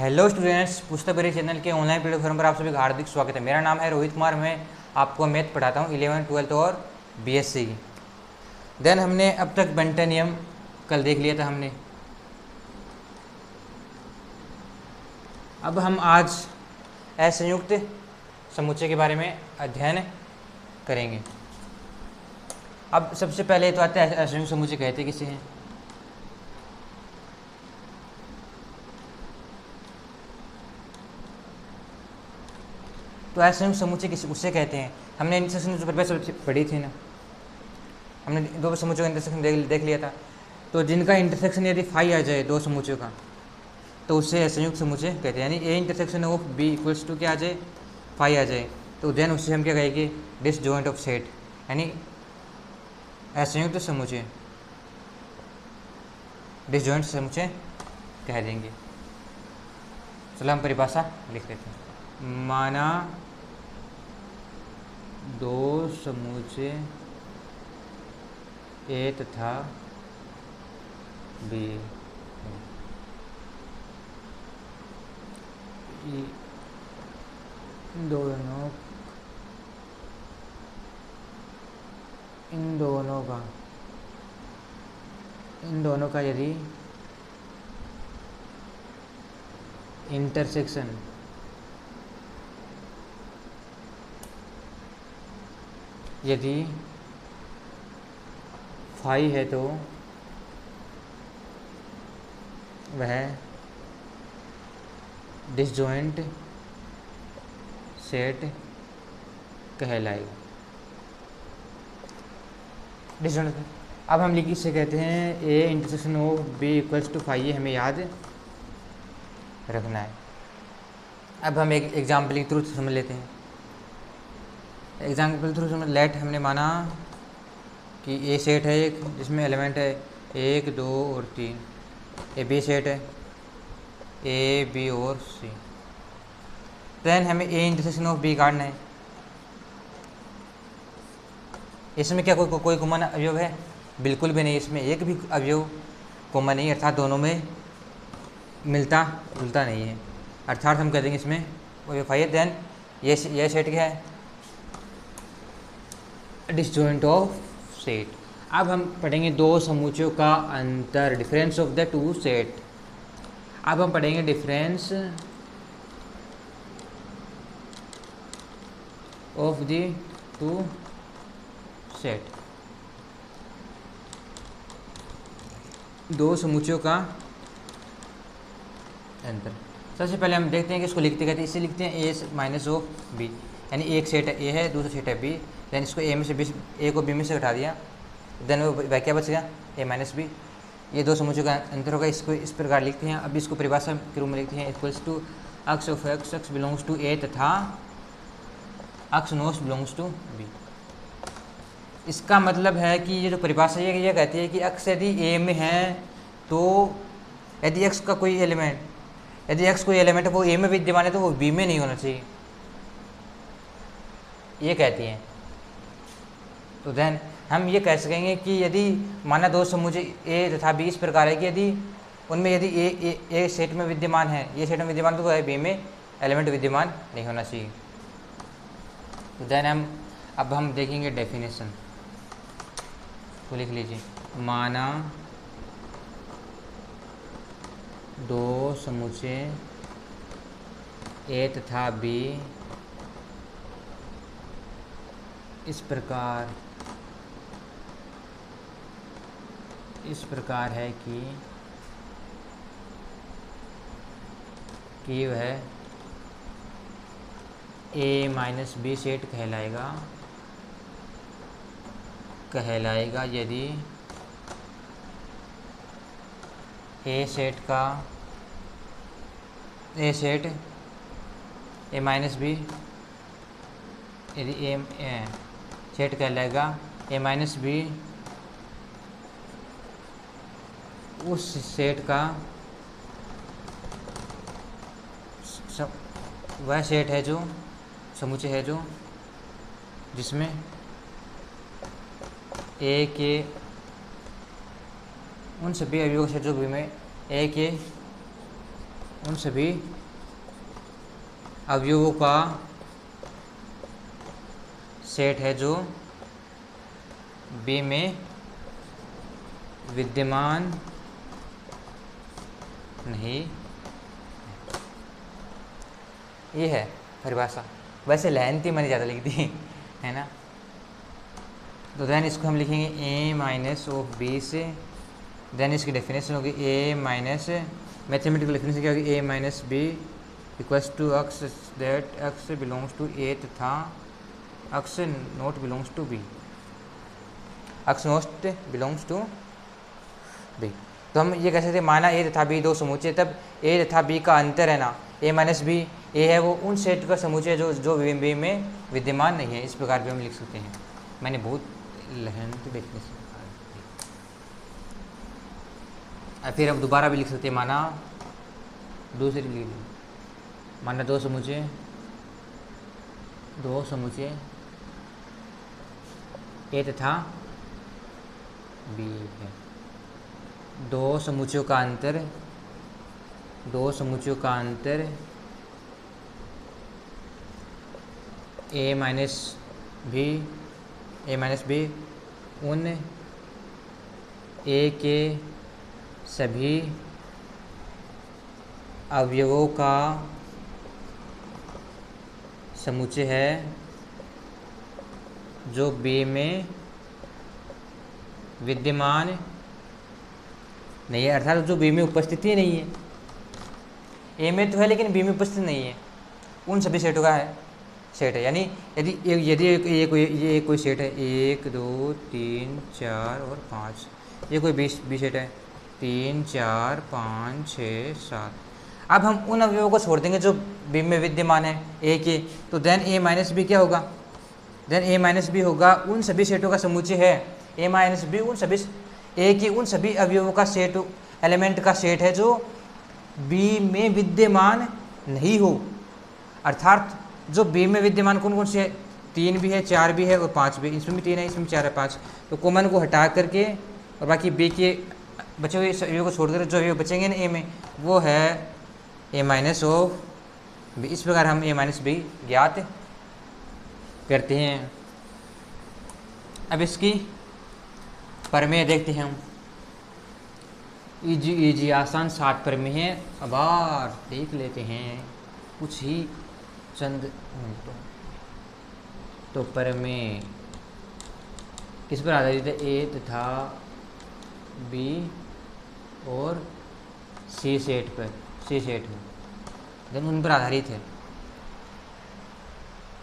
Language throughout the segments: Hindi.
हेलो स्टूडेंट्स, पुस्तक परी चैनल के ऑनलाइन प्लेटफॉर्म पर आप सभी का हार्दिक स्वागत है। मेरा नाम है रोहित कुमार। मैं आपको मैथ पढ़ाता हूँ 11th 12th और बीएससी की। देन हमने अब तक बेंटन नियम कल देख लिया था हमने। अब हम आज असंयुक्त समुच्चय के बारे में अध्ययन करेंगे। अब सबसे पहले तो आता है असंयुक्त समुच्चय कहते किसे हैं। तो असंयुक्त समुच्चय किसे उससे कहते हैं। हमने इंटरसेक्शन जो परिभाषा पढ़ी थी ना, हमने दो समुच्चयों का इंटरसेक्शन देख लिया था। तो जिनका इंटरसेक्शन यदि फाई आ जाए दो समुच्चयों का, तो उससे असंयुक्त समुच्चय कहते हैं। यानी A intersection of B equals to क्या आ जाए, फाई आ जाए, तो देन उससे हम क्या कहेंगे, डिसजॉइंट ऑफ सेट, यानी असंयुक्त समुच्चय, डिसजॉइंट समुच्चय कह देंगे। चलो हम परिभाषा लिख लेते हैं। माना दो समुच्चय ए तथा बी इन दोनों का यदि इंटरसेक्शन यदि फाई है तो वह डिसजॉइंट सेट कहलाएगा। डिसजॉइंट अब हम इसे कहते हैं A intersection of B equals to phi, ये हमें याद रखना है। अब हम एक एग्जाम्पल के थ्रू समझ लेते हैं। एग्जाम्पल थ्रू समझ लेट हमने माना कि ए सेट है एक, जिसमें एलिमेंट है 1 2 और 3। ए बी सेट है ए बी और सी। देन हमें ए इंटरसेक्शन ऑफ बी काटना है। इसमें क्या कोई कॉमन अवयव है? बिल्कुल भी नहीं। इसमें एक भी अवयव कॉमन नहीं, अर्थात दोनों में मिलता जुलता नहीं है। अर्थात हम कह देंगे इसमें अवयव है। देन ये सेट क्या है, डिसजॉइंट ऑफ सेट। अब हम पढ़ेंगे दो समुच्चयों का अंतर, difference of the two set. अब हम पढ़ेंगे difference of the two set, दो समुच्चयों का अंतर। सबसे पहले हम देखते हैं कि इसको लिखते कहते हैं, इसे लिखते हैं ए माइनस ऑफ बी, यानी एक सेट है ए है, दूसरा सेट है बी। देन इसको ए में से बी, ए को बी में से घटा दिया, देन वो क्या बच गया, ए माइनस बी। ये दो समुच्चयों का अंतर होगा। इसको इस प्रकार लिखते हैं। अब इसको परिभाषा के रूप में लिखते हैं, equals to x of x, x belongs to A तथा x not belongs to B. इसका मतलब है कि ये जो परिभाषा है ये कहती है कि एक्स यदि ए में है, तो यदि एक्स का कोई एलिमेंट, यदि एक्स कोई एलिमेंट है वो ए में विद्यमान है, तो वो बी में नहीं होना चाहिए, ये कहती हैं। तो देन हम ये कह सकेंगे कि यदि माना दो समुच्चय ए तथा बी इस प्रकार है कि यदि उनमें यदि ए सेट में विद्यमान है, ये सेट में विद्यमान, तो है बी में एलिमेंट विद्यमान नहीं होना चाहिए। तो देन अब हम देखेंगे डेफिनेशन, तो लिख लीजिए। माना दो समुच्चय ए तथा बी इस प्रकार है कि वह ए माइनस बी सेट कहलाएगा यदि ए सेट ए माइनस बी, यदि ए सेट कहलाएगा ए माइनस बी उस सेट का वह सेट है, जो समुच्चय है जो जिसमें ए के उन सभी अवयवों से जो बी में ए के उन सभी अवयवों का सेट है जो बी में विद्यमान नहीं। ये है परिभाषा। वैसे लेंथी मैंने ज़्यादा लिख दी है ना। तो देन इसको हम लिखेंगे ए माइनस ऑफ बी से, देन इसकी डेफिनेशन होगी ए माइनस, मैथमेटिकल डेफिनेशन क्या होगी, A minus B equals to x that x belongs to A तथा x not belongs to B, x not belongs to B. तो हम ये कह सकते हैं माना ए तथा बी दो समूचे, तब ए तथा बी का अंतर है ना ए माइनस बी, ए है वो उन सेट का समूचे जो बी में विद्यमान नहीं है। इस प्रकार भी हम लिख सकते हैं। मैंने बहुत लहन तो देखने से फिर हम दोबारा भी लिख सकते हैं, माना दूसरी लिख ली, माना दो समूचे ए तथा बी है, दो समूचों का अंतर ए माइनस बी उन ए के सभी अवयवों का समुच्चय है जो बी में विद्यमान नहीं है, अर्थात जो बी में उपस्थिति नहीं है। ए में तो है लेकिन बी में उपस्थित नहीं है, उन सभी सेटों का सेट है। यानी यदि ये कोई सेट है 1 2 3 4 और 5, ये कोई बी सेट है 3 4 5 6 7। अब हम उन अवयवों को छोड़ देंगे जो बी में विद्यमान है ए के, तो देन ए माइनस बी क्या होगा, देन ए माइनस बी होगा उन सभी सेटों का समुच्चय है। ए माइनस बी उन सभी ए के उन सभी अवयवों का सेट, एलिमेंट का सेट है जो बी में विद्यमान नहीं हो। अर्थात जो बी में विद्यमान कौन कौन से है, 3 भी है 4 भी है और 5 भी, इसमें भी 3 है इसमें 4 है 5, तो कॉमन को हटा करके और बाकी बी के बचे हुए अवयवों को छोड़कर जो अवयव बचेंगे ना ए में, वो है ए माइनस ऑफ बी। इस प्रकार हम ए माइनस बी ज्ञात करते हैं। अब इसकी प्रमेय देखते हैं हम। इजी आसान 7 प्रमेय है। अब और देख लेते हैं कुछ ही चंद मिनटों। तो प्रमेय किस पर आधारित है, ए तथा बी और सी सेट पर, सी सेट में, देन उन पर आधारित है।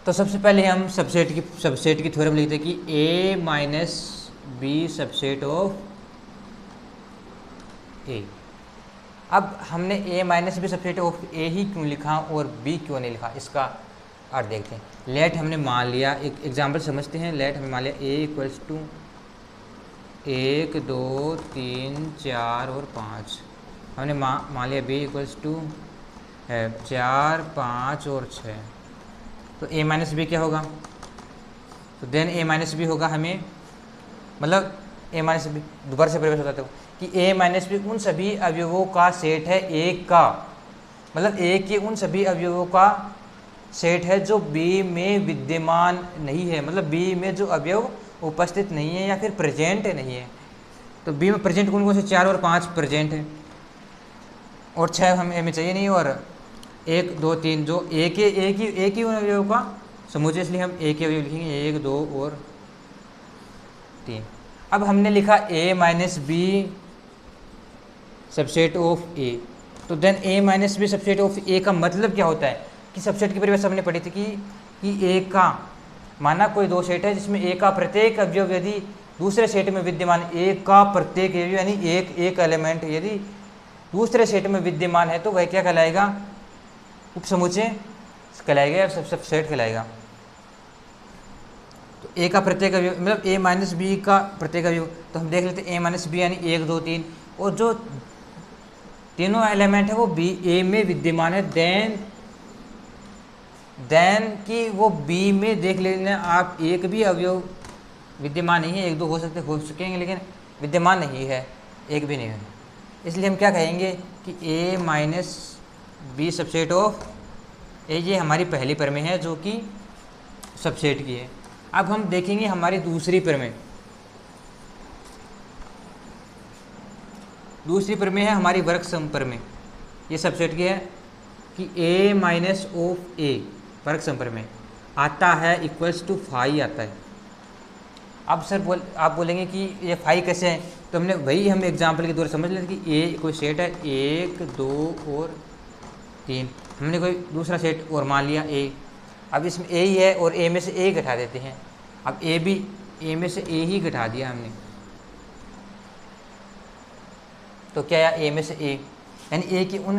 तो सबसे पहले हम सबसेट की थ्योरम लिखते हैं कि A minus B subset of A. अब हमने ए माइनस बी सबसेट ऑफ ए ही क्यों लिखा और बी क्यों नहीं लिखा, इसका अर्थ देखते हैं। लेट हमने मान लिया, एक एग्जांपल समझते हैं। लेट हमने मान लिया ए इक्वल्स टू 1 2 3 4 और 5। हमने मान लिया बी इक्वल्स टू 4 5 और 6। तो ए माइनस बी क्या होगा, तो देन ए माइनस बी होगा हमें, मतलब ए माइनस बी दोबारा से परिभाषित बताता हूँ कि ए माइनस बी उन सभी अवयवों का सेट है एक का, मतलब ए के उन सभी अवयवों का सेट है जो बी में विद्यमान नहीं है, मतलब बी में जो अवयव उपस्थित नहीं है या फिर प्रेजेंट नहीं है। तो बी में प्रेजेंट कौन कौन से, 4 और 5 प्रेजेंट है और 6 हमें ए में चाहिए नहीं, और 1 2 3 जो एक ही उन अवयवों का समुच्चय, इसलिए हम ए के अवयव लिखेंगे 1 2 और 3। अब हमने लिखा A minus B subset of A, तो then A minus B subset of A का मतलब क्या होता है कि सबसेट की परिभाषा हमने पढ़ी थी कि ए का, माना कोई दो सेट है जिसमें ए का प्रत्येक अवयव यदि दूसरे सेट में विद्यमान, ए का प्रत्येक अवयव यानी एक एलिमेंट यदि दूसरे सेट में विद्यमान है तो वह क्या कहलाएगा, उपसमुच्चय कहलाएगा या सबसेट कहलाएगा। तो ए का प्रत्येक अवयव मतलब ए माइनस बी का प्रत्येक अवयव, तो हम देख लेते हैं ए माइनस बी यानी 1 2 3, और जो तीनों एलिमेंट है वो बी ए में विद्यमान है, देन कि वो बी में देख लेना आप एक भी अवयव विद्यमान नहीं है, 1 2 हो सकेंगे लेकिन विद्यमान नहीं है, एक भी नहीं है। इसलिए हम क्या कहेंगे कि A minus B subset of ए, ये हमारी पहली प्रमेय है जो कि सबसेट की है। अब हम देखेंगे हमारी दूसरी प्रमेय। दूसरी प्रमेय है हमारी वर्ग सम प्रमेय, ये सबसेट की है कि ए माइनस ऑफ ए वर्ग सम प्रमेय आता है इक्वल्स टू फाई आता है। अब सर आप बोलेंगे कि ये फाई कैसे है, तो हमने वही हम एग्जाम्पल के द्वारा समझ लेते कि ए कोई सेट है 1 2 और 3, हमने कोई दूसरा सेट और मान लिया ए। अब इसमें ए ही है और ए में से ए घटा देते हैं। अब ए भी ए में से ए ही घटा दिया हमने, तो क्या आया ए में से ए, यानी ए की उन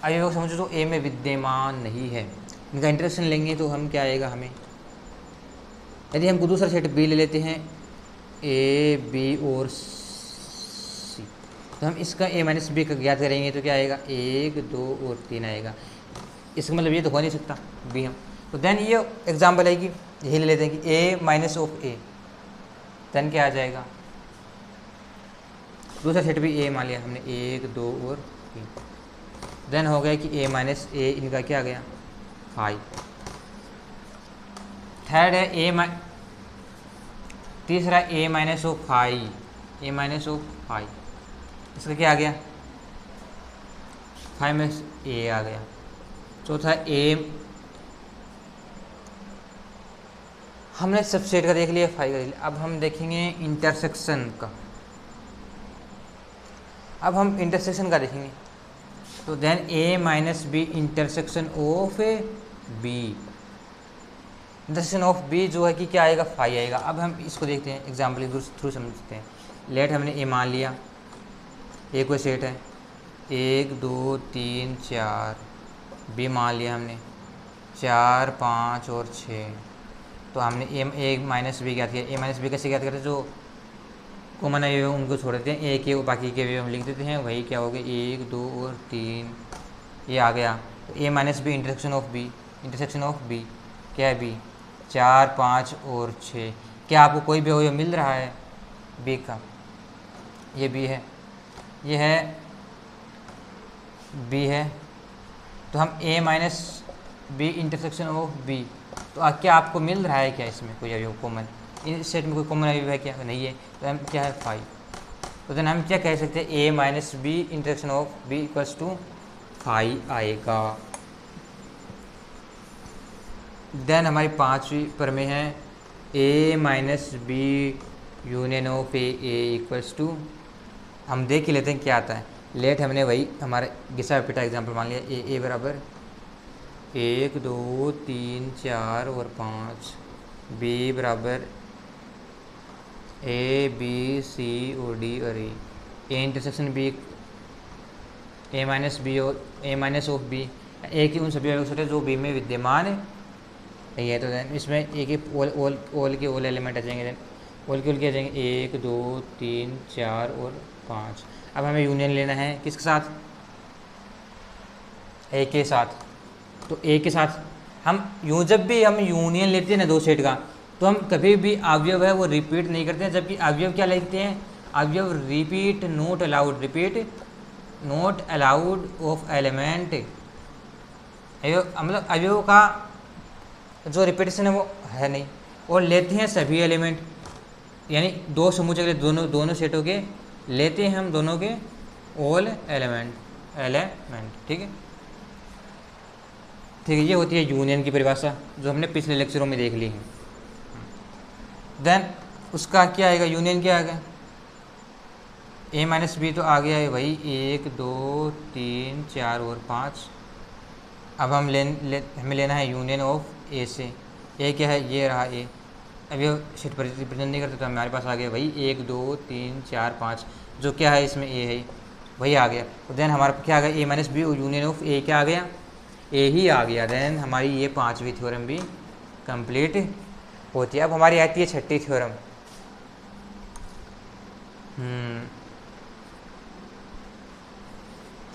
अवयवों को समझो जो ए में विद्यमान नहीं है, इनका इंटरेक्शन लेंगे तो हम क्या आएगा हमें। यदि हम दूसरा सेट बी ले लेते हैं ए बी और सी, तो हम इसका ए माइनस बी का ज्ञात करेंगे तो क्या आएगा 1 2 और 3 आएगा। इसका मतलब ये तो हो नहीं सकता बी हम, तो देन ये एग्जाम्पल है कि यही ले लेते हैं कि A minus of A, then क्या आ जाएगा दूसरा सेट भी ए मान लिया हमने 1 2 और 3, देन हो गया कि ए माइनस ए, इनका क्या आ गया फाई। थर्ड है तीसरा A minus of phi, A minus of phi, इसका क्या आ गया 5 में ए आ गया। चौथा ए, हमने सबसेट का देख लिया, फाई का देख लिया। अब हम देखेंगे इंटरसेक्शन का। अब हम इंटरसेक्शन का देखेंगे, तो then A minus B intersection of B, intersection of B जो है कि क्या आएगा फाई आएगा। अब हम इसको देखते हैं एग्जाम्पल के थ्रू समझते हैं। लेट हमने ए मान लिया, ए कोई सेट है 1 2 3 4, बी मान लिया हमने 4 5 और 6, तो हमने ए माइनस बी ज्ञात किया। ए माइनस बी कैसे ज्ञात करते हैं, जो कॉमन अवयव उनको छोड़ देते हैं, ए के बाकी के अवयव हम लिख देते हैं, वही क्या हो गया 1 2 और 3 ये आ गया। तो A minus B intersection of B, intersection of B क्या है बी 4 5 और 6। क्या आपको कोई भी अवयव मिल रहा है बी का, ये बी है, ये है बी है, तो हम A minus B intersection of B, तो क्या आपको मिल रहा है क्या इसमें कोई अवयव कॉमन, इस सेट में कोई कॉमन अवयव है क्या, नहीं है, तो हम क्या है फाई। तो देन हम क्या कह सकते हैं A minus B intersection of B equals to phi आएगा। देन हमारी पांचवी प्रमेय है A minus B union of A equals to, हम देख ही लेते हैं क्या आता है। लेट हमने वही हमारा घिसा पिटा एग्जाम्पल मान लिया, ए बराबर 1 2 3 4 और 5, बी बराबर ए बी सी और डी और A intersection B A minus B और A minus of B, A की उन सभी अवयव जो बी में विद्यमान है। तो देन इसमें ए के ओल के ओल एलिमेंट आ जाएंगे, देन ओल के आ जाएंगे 1 2 3 4 और 5। अब हमें यूनियन लेना है किसके साथ, ए के साथ। तो ए के साथ हम जब भी हम यूनियन लेते हैं ना दो सेट का, तो हम कभी भी अवयव है वो रिपीट नहीं करते हैं, जबकि अवयव क्या लिखते हैं, अवयव repeat note allowed, repeat note allowed of element, मतलब अवयव का जो रिपीटेशन है वो है नहीं, और लेते हैं सभी एलिमेंट, यानी दो समूह के दोनों सेटों के लेते हैं हम दोनों के ऑल एलिमेंट, ठीक है। ठीक है, ये होती है यूनियन की परिभाषा जो हमने पिछले लेक्चरों में देख ली है। देन उसका क्या आएगा, यूनियन क्या आएगा, ए माइनस बी तो आ गया है वही 1 2 3 4 और 5। अब हम हमें लेना है यूनियन ऑफ ए से, ए क्या है ये रहा ए, अब ये शीट पर रिप्रेजेंट नहीं करते तो हमारे पास आ गया वही 1 2 3 4 5, जो क्या है इसमें ए है वही आ गया। तो देन हमारा क्या आ गया ए माइनस बी यूनियन ऑफ ए क्या आ गया, ए ही आ गया। देन हमारी ये पांचवी थ्योरम भी कंप्लीट होती है। अब हमारी आती है छठी थ्योरम,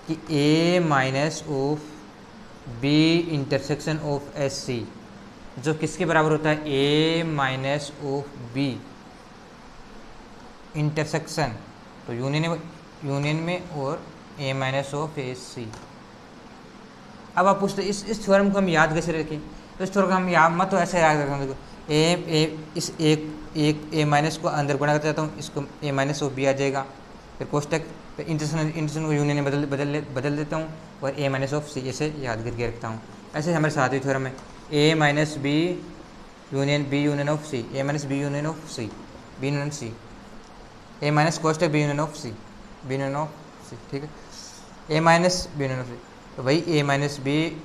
कि A minus of B intersection of S C, जो किसके बराबर होता है, A minus of B intersection, तो यूनियन में और A minus of S C, अब आप पूछते इस थ्योरम को हम याद कैसे रखें, तो इस थ्योरम को हम याद मत तो ऐसे याद रखें, देखो इस एक ए माइनस को अंदर गुणा करता जाता हूँ, इसको ए माइनस ऑफ बी आ जाएगा, फिर कोष्टक, फिर इंटरसेक्शन को यूनियन में बदल देता हूँ और ए माइनस ऑफ सी ऐसे याद करके रखता हूँ। ऐसे हमारे सातवीं थ्योरम है A minus B union of C, A minus B union of C, B union C, A minus कोष्टक B union of C, B union of C, ठीक है, A minus B union of C, तो वही A minus B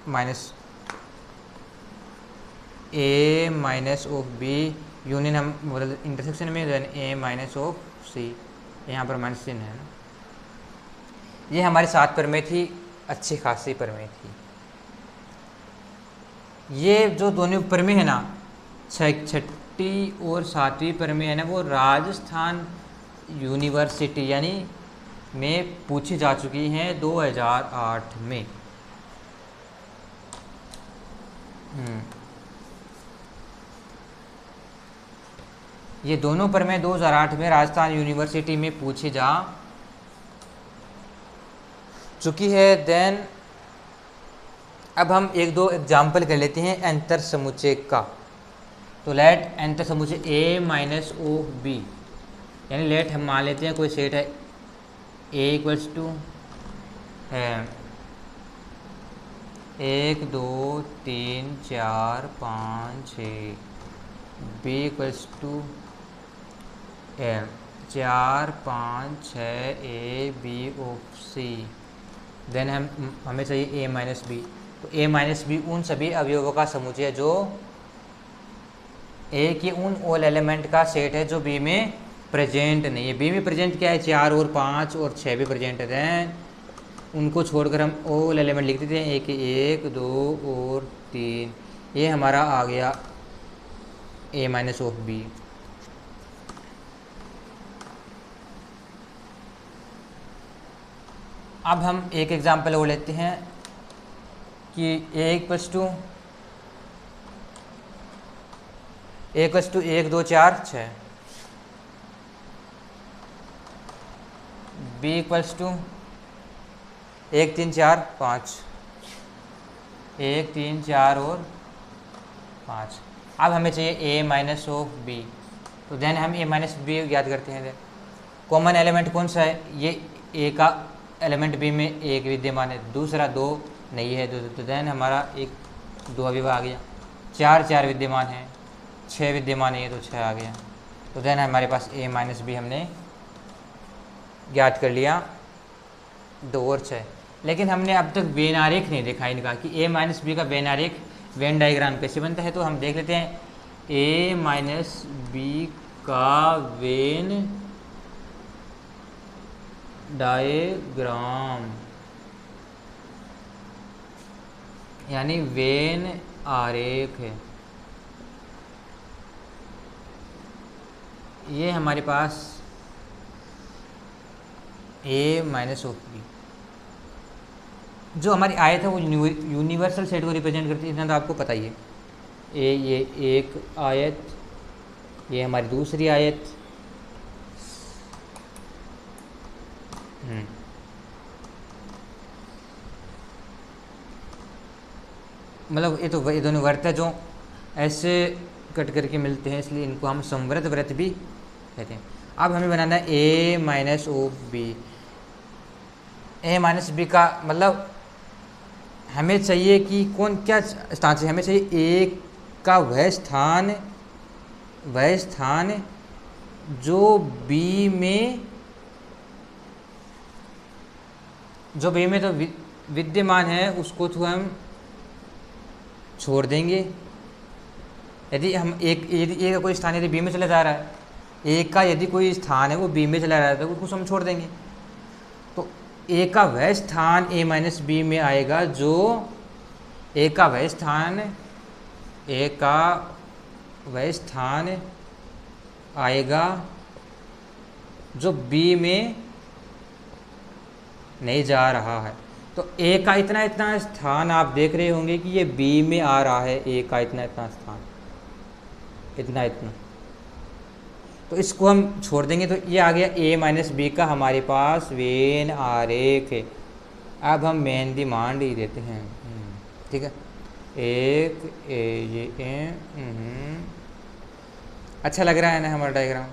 minus A minus of B union हम बदल इंटरसेक्शन में, then A minus of C, यहाँ पर माइनस चिन्ह है ना। ये हमारी 7 प्रमेय थी, अच्छी खासी प्रमेय थी। ये जो दोनों प्रमेय है ना, छठी और 7वीं प्रमेय है ना, वो राजस्थान यूनिवर्सिटी यानी में पूछी जा चुकी हैं 2008 में। ये दोनों प्रमेय 2008 में राजस्थान यूनिवर्सिटी में पूछी जा चुकी है। देन अब हम एक दो एग्जाम्पल कर लेते हैं अंतर समुच्चय का। तो लेट अंतर समुच्चय ए माइनस ओ बी, यानी लेट हम मान लेते हैं कोई सेट है ए इक्वल्स टू है 1 2 3 4 5 6, B equals to 4 5 6 A B of C. Then हमें चाहिए ए माइनस बी, तो ए माइनस बी उन सभी अवयवों का समुच्चय जो ए के उन ऑल एलिमेंट का सेट है जो बी में प्रेजेंट नहीं है। बी में प्रेजेंट क्या है, 4 और 5 और 6 भी प्रेजेंट है। देन उनको छोड़कर हम ऑल एलिमेंट लिख देते हैं, 1 2 और 3। ये हमारा आ गया ए माइनस ऑफ बी। अब हम एक एग्जाम्पल और लेते हैं कि A equals to 1 2 4 6, B equals to 1 3 4 5, 1 3 4 और 5। अब हमें चाहिए ए माइनस ऑफ बी, तो देन हम ए माइनस बी याद करते हैं। कॉमन एलिमेंट कौन सा है, ये ए का एलिमेंट बी में एक विद्यमान है, दूसरा 2 नहीं है, तो देन हमारा एक 2 अवयव आ गया। 4 विद्यमान है, 6 विद्यमान है, तो 6 आ गया। तो देन हमारे पास ए माइनस बी हमने ज्ञात कर लिया 2 और 6। लेकिन हमने अब तक वेन आरेख नहीं देखा इनका कि ए माइनस बी का वेन आरेख, वेन डायग्राम कैसे बनता है। तो हम देख लेते हैं ए माइनस बी का वेन डायग्राम यानी वेन आरेख है। ये हमारे पास ए माइनस ऑफ बी, जो हमारी आयत है वो यूनिवर्सल सेट को रिप्रेजेंट करती है, इतना तो आपको पता ही है। ये एक आयत, ये हमारी दूसरी आयत, मतलब ये दोनों वृत्त है जो ऐसे कट करके मिलते हैं, इसलिए इनको हम समवृत्त वृत्त भी कहते हैं। अब हमें बनाना है A minus of B. A minus B का मतलब हमें चाहिए कि कौन क्या स्थान से, हमें चाहिए ए का वह स्थान जो बी में तो विद्यमान है, उसको तो हम छोड़ देंगे। यदि हम यदि ए का कोई स्थान यदि बी में चला जा रहा है, ए का यदि कोई स्थान है वो बी में चला रहा है, तो उसको हम छोड़ देंगे। तो ए का वह स्थान ए माइनस बी में आएगा जो ए का वह स्थान आएगा जो बी में नहीं जा रहा है। तो ए का इतना स्थान आप देख रहे होंगे कि ये बी में आ रहा है, ए का इतना स्थान, इतना। तो इसको हम छोड़ देंगे, तो ये आ गया ए माइनस बी का हमारे पास वेन आरेख है। अब हम मेन डिमांड ही देते हैं। ठीक है, एक अच्छा लग रहा है ना हमारा डायग्राम,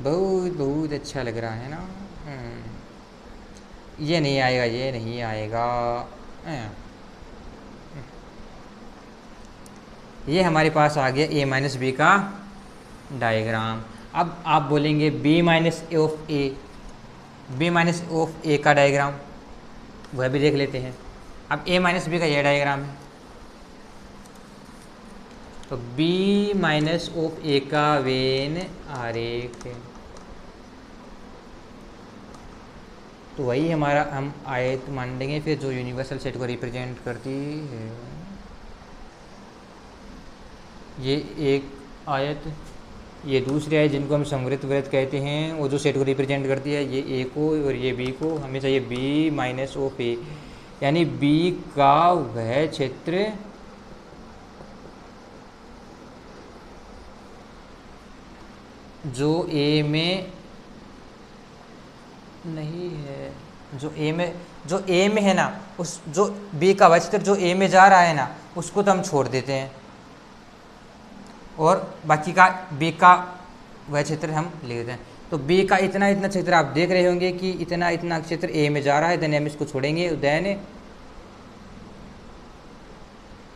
बहुत बहुत अच्छा लग रहा है ना। ये नहीं आएगा, ये नहीं आएगा। ये हमारे पास आ गया a माइनस बी का डायग्राम। अब आप बोलेंगे b minus of A, b minus of A का डायग्राम वह भी देख लेते हैं। अब a माइनस बी का यह डायग्राम है, तो b माइनस ऑफ ए का वेन आरेख, तो वही हमारा हम आयत मान लेंगे फिर जो यूनिवर्सल सेट को रिप्रेजेंट करती है। ये एक आयत, ये दूसरी आयत जिनको हम समवृत्त वृत्त कहते हैं, वो जो सेट को रिप्रेजेंट करती है, ये ए को और ये बी को, हमेशा ये बी माइनस ऑफ ए, यानी बी का वह क्षेत्र जो ए में नहीं है, जो ए में है ना, उस जो बी का वह क्षेत्र जो ए में जा रहा है ना, उसको तो हम छोड़ देते हैं और बाकी का बी का वह क्षेत्र हम लिख देते हैं। तो बी का इतना इतना क्षेत्र आप देख रहे होंगे कि इतना इतना क्षेत्र ए में जा रहा है, देन हम इसको छोड़ेंगे, देन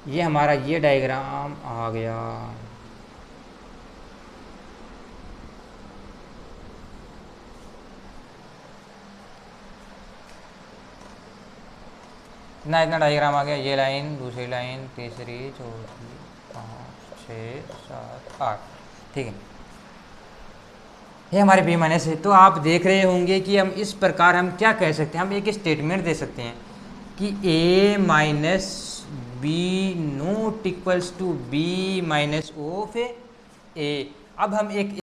ये हमारा ये डायग्राम आ गया। इतना इतना डायग्राम आ गया, ये लाइन, दूसरी लाइन, तीसरी, चौथी, 5 6 7 8, ठीक है, ये हमारे बी माइनस है। तो आप देख रहे होंगे कि हम इस प्रकार हम क्या कह सकते हैं, हम एक स्टेटमेंट दे सकते हैं कि A minus B not equals to B minus of A. अब हम एक